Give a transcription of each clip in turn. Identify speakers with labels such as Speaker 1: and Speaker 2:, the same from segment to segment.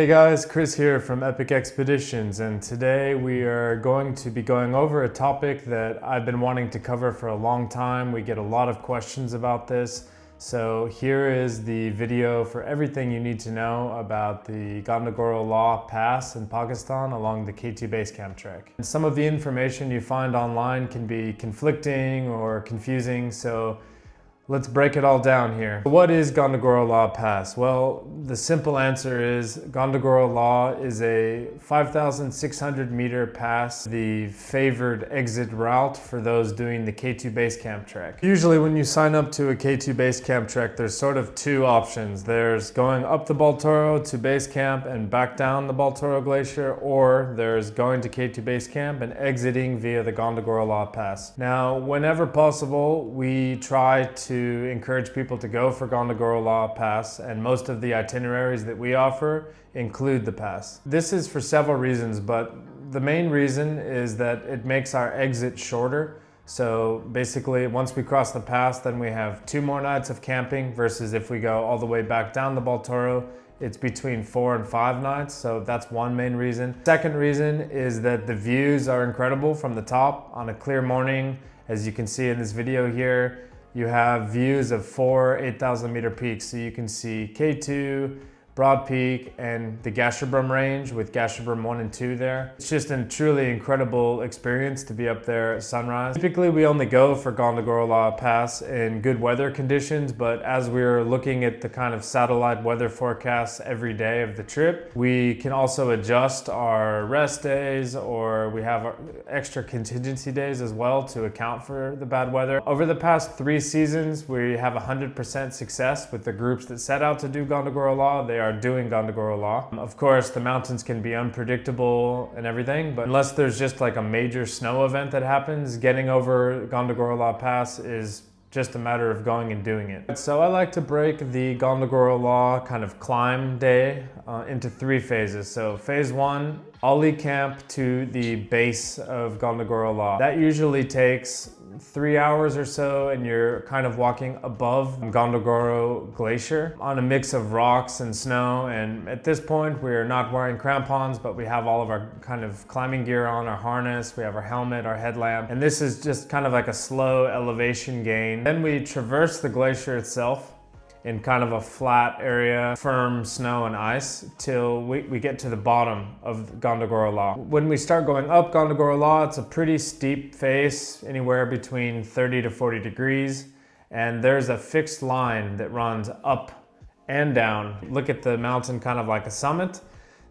Speaker 1: Hey guys, Chris here from Epic Expeditions, and today we are going to be going over a topic that I've been wanting to cover for a long time. We get a lot of questions about this, so here is the video for everything you need to know about the Gondogoro La Pass in Pakistan along the K2 base camp trek. And some of the information you find online can be conflicting or confusing, so let's break it all down here. What is Gondogoro La Pass? Well, the simple answer is Gondogoro La is a 5,600 meter pass, the favored exit route for those doing the K2 base camp trek. Usually when you sign up to a K2 base camp trek, there's sort of two options. There's going up the Baltoro to base camp and back down the Baltoro Glacier, or there's going to K2 base camp and exiting via the Gondogoro La Pass. Now, whenever possible, we try to encourage people to go for Gondogoro La Pass, and most of the itineraries that we offer include the pass. This is for several reasons, but the main reason is that it makes our exit shorter. So basically, once we cross the pass, then we have 2 more nights of camping, versus if we go all the way back down the Baltoro, it's between 4 and 5 nights, so that's one main reason. Second reason is that the views are incredible from the top on a clear morning. As you can see in this video here, you have views of 4 8,000 meter peaks. So you can see K2, Broad Peak, and the Gasherbrum range with Gasherbrum 1 and 2 there. It's just a truly incredible experience to be up there at sunrise. Typically we only go for Gondogoro La Pass in good weather conditions, but as we're looking at the kind of satellite weather forecasts every day of the trip, we can also adjust our rest days, or we have extra contingency days as well to account for the bad weather. Over the past 3 seasons, we have 100% success with the groups that set out to do Gondogoro La. They are doing Gondogoro La. Of course, the mountains can be unpredictable and everything, but unless there's just like a major snow event that happens, getting over Gondogoro La Pass is just a matter of going and doing it. So I like to break the Gondogoro La kind of climb day into 3 phases. So phase 1, Ollie camp to the base of Gondogoro La. That usually takes 3 hours or so, and you're kind of walking above Gondogoro Glacier on a mix of rocks and snow. And at this point, we're not wearing crampons, but we have all of our kind of climbing gear on, our harness, we have our helmet, our headlamp, and this is just kind of like a slow elevation gain. Then we traverse the glacier itself in kind of a flat area, firm snow and ice, till we get to the bottom of Gondogoro La. When we start going up Gondogoro La, it's a pretty steep face, anywhere between 30 to 40 degrees, and there's a fixed line that runs up and down. Look at the mountain kind of like a summit,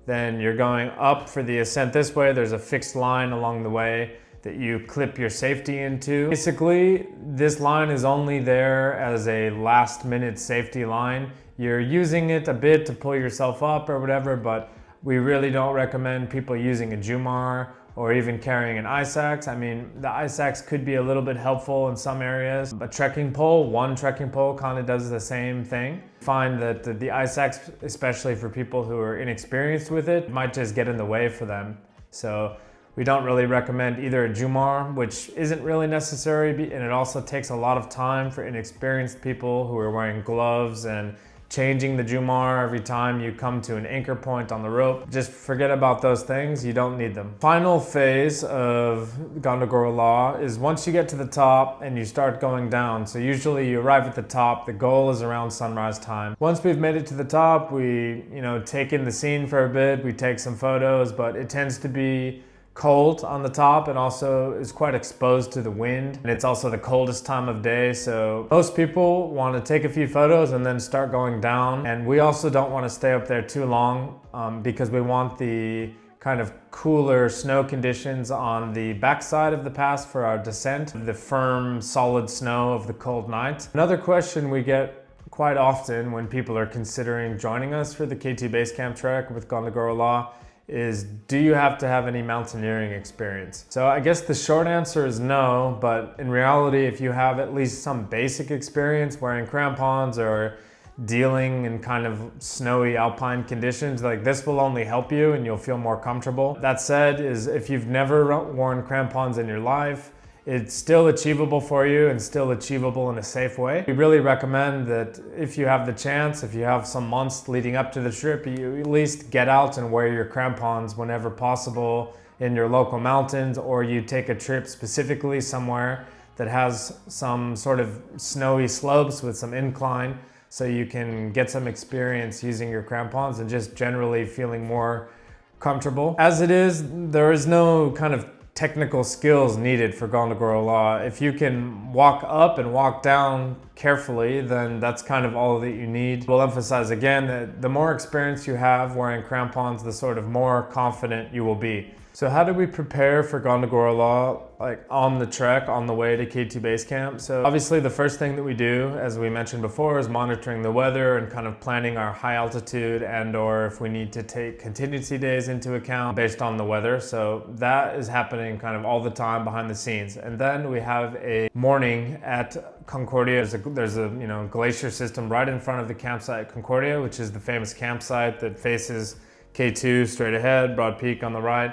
Speaker 1: then you're going up for the ascent this way. There's a fixed line along the way that you clip your safety into. Basically, this line is only there as a last minute safety line. You're using it a bit to pull yourself up or whatever, but we really don't recommend people using a Jumar or even carrying an ice axe. I mean, the ice axe could be a little bit helpful in some areas. A trekking pole, one trekking pole kind of does the same thing. Find that the ice axe, especially for people who are inexperienced with it, might just get in the way for them. So we don't really recommend either a Jumar, which isn't really necessary, and it also takes a lot of time for inexperienced people who are wearing gloves and changing the Jumar every time you come to an anchor point on the rope. Just forget about those things, you don't need them. Final phase of Gondogoro La is once you get to the top and you start going down. So usually you arrive at the top, the goal is around sunrise time. Once we've made it to the top, we take in the scene for a bit, we take some photos, but it tends to be cold on the top and also is quite exposed to the wind, and it's also the coldest time of day, so most people want to take a few photos and then start going down. And we also don't want to stay up there too long because we want the kind of cooler snow conditions on the backside of the pass for our descent, the firm solid snow of the cold night. Another question we get quite often when people are considering joining us for the K2 base camp trek with Gondogoro La is, do you have to have any mountaineering experience? So I guess the short answer is no, but in reality, if you have at least some basic experience wearing crampons or dealing in kind of snowy alpine conditions, like this will only help you and you'll feel more comfortable. That said, is if you've never worn crampons in your life, it's still achievable for you and still achievable in a safe way. We really recommend that if you have the chance, if you have some months leading up to the trip, you at least get out and wear your crampons whenever possible in your local mountains, or you take a trip specifically somewhere that has some sort of snowy slopes with some incline, so you can get some experience using your crampons and just generally feeling more comfortable. As it is, there is no kind of technical skills needed for Gondogoro La. If you can walk up and walk down carefully, then that's kind of all that you need. We'll emphasize again that the more experience you have wearing crampons, the sort of more confident you will be. So how do we prepare for Gondogoro La, like on the trek, on the way to K2 Base Camp? So obviously the first thing that we do, as we mentioned before, is monitoring the weather and kind of planning our high altitude, and or if we need to take contingency days into account based on the weather. So that is happening kind of all the time behind the scenes. And then we have a morning at Concordia. There's a glacier system right in front of the campsite at Concordia, which is the famous campsite that faces K2 straight ahead, Broad Peak on the right.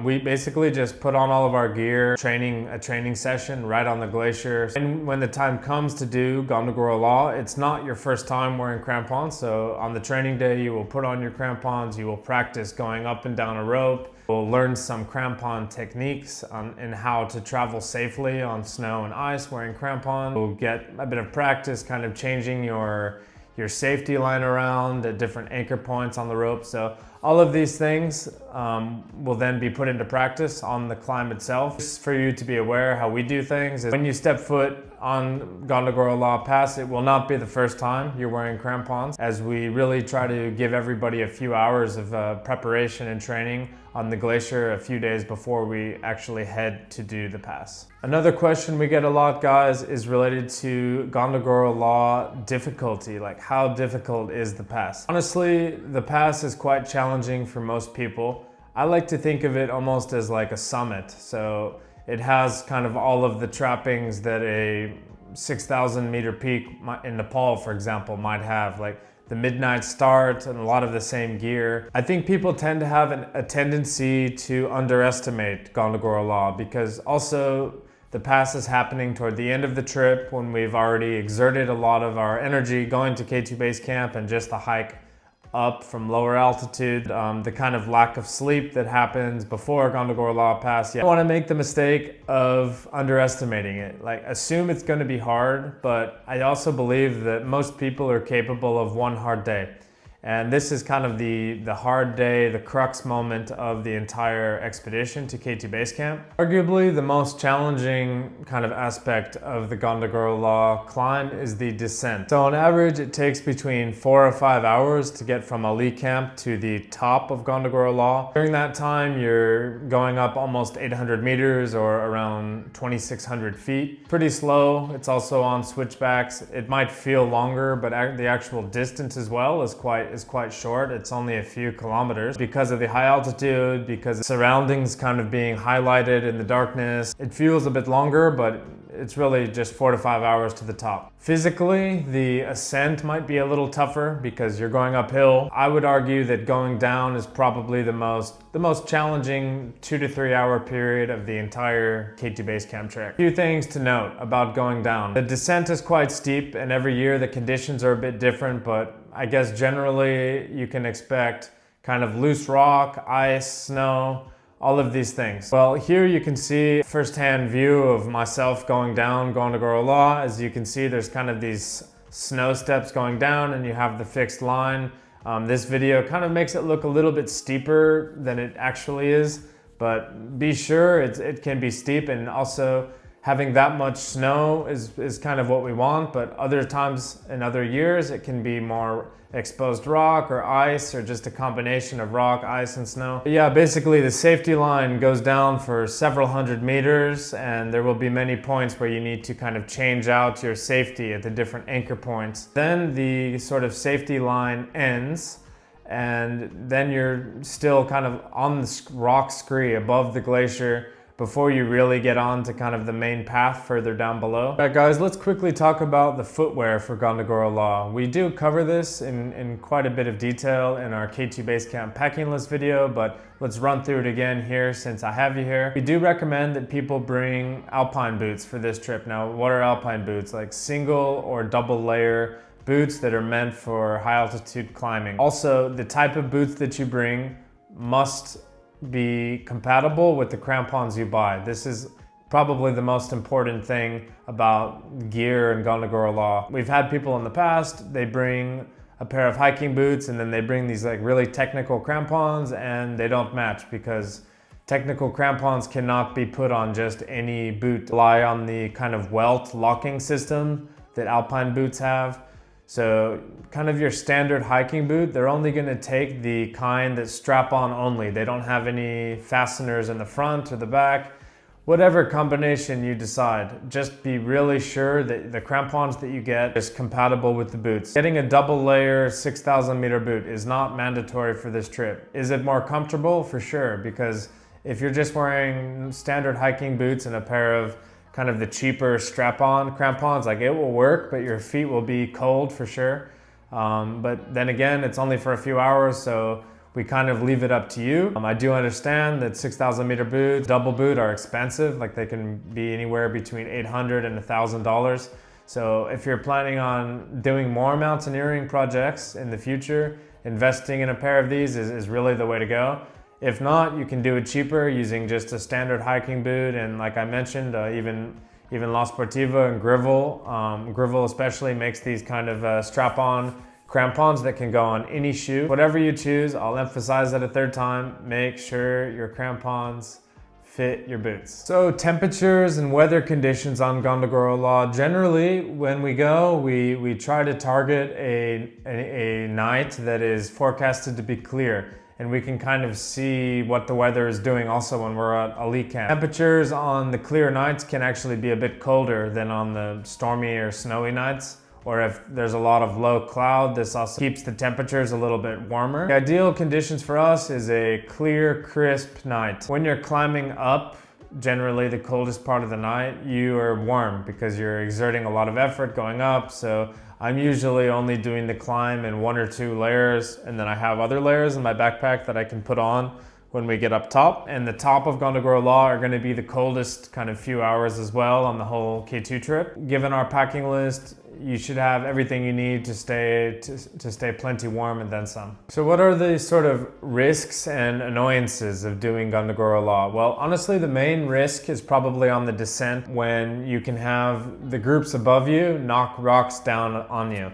Speaker 1: We basically just put on all of our gear, a training session right on the glacier. And when the time comes to do Gondogoro La, it's not your first time wearing crampons. So on the training day, you will put on your crampons, you will practice going up and down a rope. We'll learn some crampon techniques and how to travel safely on snow and ice wearing crampons. We'll get a bit of practice kind of changing your safety line around at different anchor points on the rope. So all of these things will then be put into practice on the climb itself. Just for you to be aware how we do things is when you step foot on Gondogoro La Pass, it will not be the first time you're wearing crampons, as we really try to give everybody a few hours of preparation and training on the glacier a few days before we actually head to do the pass. Another question we get a lot, guys, is related to Gondogoro La difficulty. Like, how difficult is the pass? Honestly, the pass is quite challenging for most people. I like to think of it almost as like a summit. So it has kind of all of the trappings that a 6,000 meter peak in Nepal, for example, might have, like the midnight start and a lot of the same gear. I think people tend to have a tendency to underestimate Gondogoro La, because also the pass is happening toward the end of the trip when we've already exerted a lot of our energy going to K2 Base Camp and just the hike up from lower altitude, the kind of lack of sleep that happens before Gondogoro La Pass. I don't want to make the mistake of underestimating it. Like, assume it's going to be hard, but I also believe that most people are capable of one hard day. And this is kind of the hard day, the crux moment of the entire expedition to K2 Base Camp. Arguably the most challenging kind of aspect of the Gondogoro La climb is the descent. So on average, it takes between 4 or 5 hours to get from Ali Camp to the top of Gondogoro La. During that time, you're going up almost 800 meters or around 2,600 feet. Pretty slow. It's also on switchbacks. It might feel longer, but the actual distance as well is quite short. It's only a few kilometers because of the high altitude, because the surroundings kind of being highlighted in the darkness. It feels a bit longer, but it's really just 4 to 5 hours to the top. Physically, the ascent might be a little tougher because you're going uphill. I would argue that going down is probably the most challenging 2 to 3 hour period of the entire K2 Base Camp trek. A few things to note about going down. The descent is quite steep, and every year the conditions are a bit different, but I guess generally you can expect kind of loose rock, ice, snow, all of these things. Well, here you can see a first-hand view of myself going down Gondogoro La. As you can see, there's kind of these snow steps going down and you have the fixed line. This video kind of makes it look a little bit steeper than it actually is, but be sure it can be steep, and also having that much snow is kind of what we want, but other times in other years it can be more exposed rock or ice, or just a combination of rock, ice, and snow. But yeah, basically the safety line goes down for several hundred meters, and there will be many points where you need to kind of change out your safety at the different anchor points. Then the sort of safety line ends, and then you're still kind of on the rock scree above the glacier. before you really get on to kind of the main path further down below. All right guys, let's quickly talk about the footwear for Gondogoro La. We do cover this in quite a bit of detail in our K2 Basecamp packing list video, but let's run through it again here since I have you here. We do recommend that people bring alpine boots for this trip. Now, what are alpine boots? Like single or double layer boots that are meant for high altitude climbing. Also, the type of boots that you bring must be compatible with the crampons you buy. This is probably the most important thing about gear in Gondogoro La. We've had people in the past, they bring a pair of hiking boots and then they bring these like really technical crampons and they don't match because technical crampons cannot be put on just any boot. Rely on the kind of welt locking system that alpine boots have. So kind of your standard hiking boot, they're only gonna take the kind that strap on only. They don't have any fasteners in the front or the back. Whatever combination you decide, just be really sure that the crampons that you get is compatible with the boots. Getting a double layer 6,000 meter boot is not mandatory for this trip. Is it more comfortable? For sure, because if you're just wearing standard hiking boots and a pair of kind of the cheaper strap-on crampons, like it will work, but your feet will be cold for sure. But then again, it's only for a few hours, so we kind of leave it up to you. I do understand that 6,000 meter boots, double boot are expensive, like they can be anywhere between $800 and $1,000. So if you're planning on doing more mountaineering projects in the future, investing in a pair of these is really the way to go. If not, you can do it cheaper using just a standard hiking boot. And like I mentioned, even La Sportiva and Grivel. Grivel especially makes these kind of strap-on crampons that can go on any shoe. Whatever you choose, I'll emphasize that a third time, make sure your crampons fit your boots. So temperatures and weather conditions on Gondogoro La. Generally, when we go, we try to target a night that is forecasted to be clear. And we can kind of see what the weather is doing also when we're at elite camp. Temperatures on the clear nights can actually be a bit colder than on the stormy or snowy nights. Or if there's a lot of low cloud, this also keeps the temperatures a little bit warmer. The ideal conditions for us is a clear, crisp night. When you're climbing up, generally the coldest part of the night, you are warm because you're exerting a lot of effort going up. So I'm usually only doing the climb in 1 or 2 layers, and then I have other layers in my backpack that I can put on when we get up top. And the top of Gondogoro La are going to be the coldest kind of few hours as well on the whole K2 trip. Given our packing list, you should have everything you need to stay plenty warm and then some. So what are the sort of risks and annoyances of doing Gondogoro La? Well, honestly, the main risk is probably on the descent when you can have the groups above you knock rocks down on you.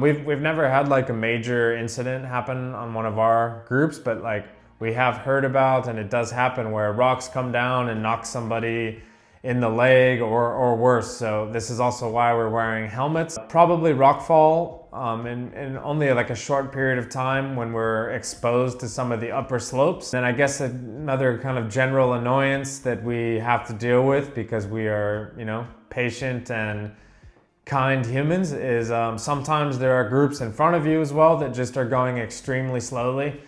Speaker 1: We've never had like a major incident happen on one of our groups, but like we have heard about, and it does happen, where rocks come down and knock somebody in the leg or worse. So this is also why we're wearing helmets. Probably rockfall in only like a short period of time when we're exposed to some of the upper slopes. And I guess another kind of general annoyance that we have to deal with because we are, patient and kind humans is sometimes there are groups in front of you as well that just are going extremely slowly.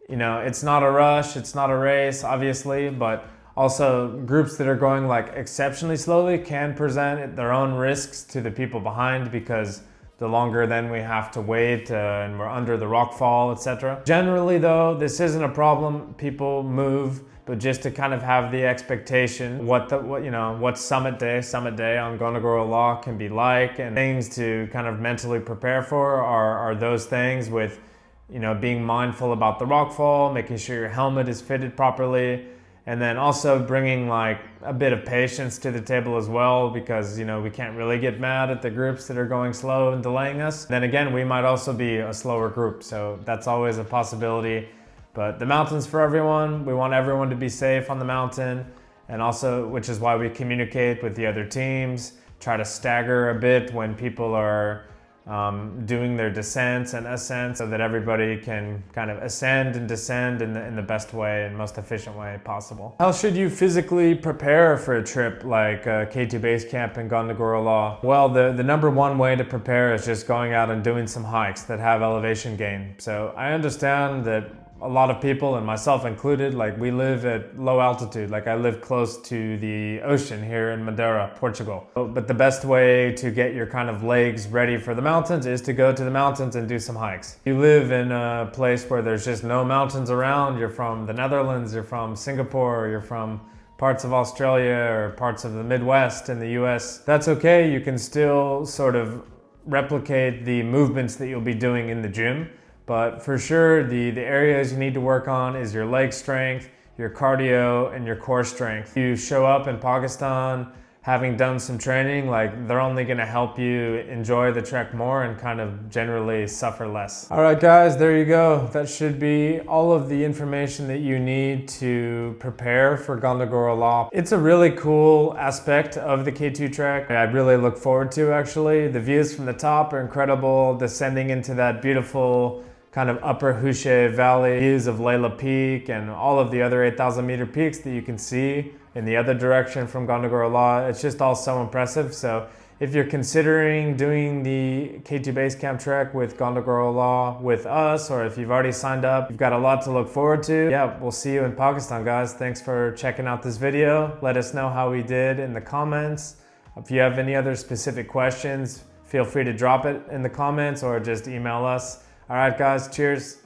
Speaker 1: It's not a rush, it's not a race, obviously, but also, groups that are going like exceptionally slowly can present their own risks to the people behind because the longer then we have to wait and we're under the rock fall, etc. Generally though, this isn't a problem. People move, but just to kind of have the expectation what summit day on Gondogoro La can be like, and things to kind of mentally prepare for are those things with, being mindful about the rock fall, making sure your helmet is fitted properly. And then also bringing like a bit of patience to the table as well, because we can't really get mad at the groups that are going slow and delaying us. Then again, we might also be a slower group, so that's always a possibility. But the mountain's for everyone. We want everyone to be safe on the mountain, and also, which is why we communicate with the other teams, try to stagger a bit when people are doing their descents and ascents so that everybody can kind of ascend and descend in the best way and most efficient way possible. How should you physically prepare for a trip like K2 Basecamp and Gondogoro La? Well, the number one way to prepare is just going out and doing some hikes that have elevation gain. So I understand that a lot of people, and myself included, like we live at low altitude. Like I live close to the ocean here in Madeira, Portugal. But the best way to get your kind of legs ready for the mountains is to go to the mountains and do some hikes. You live in a place where there's just no mountains around. You're from the Netherlands, you're from Singapore, you're from parts of Australia or parts of the Midwest in the US. That's okay. You can still sort of replicate the movements that you'll be doing in the gym. But for sure, the areas you need to work on is your leg strength, your cardio, and your core strength. You show up in Pakistan having done some training, like they're only gonna help you enjoy the trek more and kind of generally suffer less. All right guys, there you go. That should be all of the information that you need to prepare for Gondogoro La. It's a really cool aspect of the K2 trek. I really look forward to actually. The views from the top are incredible, descending into that beautiful kind of upper Hushe Valley, views of Layla Peak and all of the other 8,000 meter peaks that you can see in the other direction from Gondogoro La. It's just all so impressive. So if you're considering doing the K2 base camp trek with Gondogoro La with us, or if you've already signed up, you've got a lot to look forward to. Yeah, we'll see you in Pakistan, guys. Thanks for checking out this video. Let us know how we did in the comments. If you have any other specific questions, feel free to drop it in the comments or just email us. All right, guys, cheers.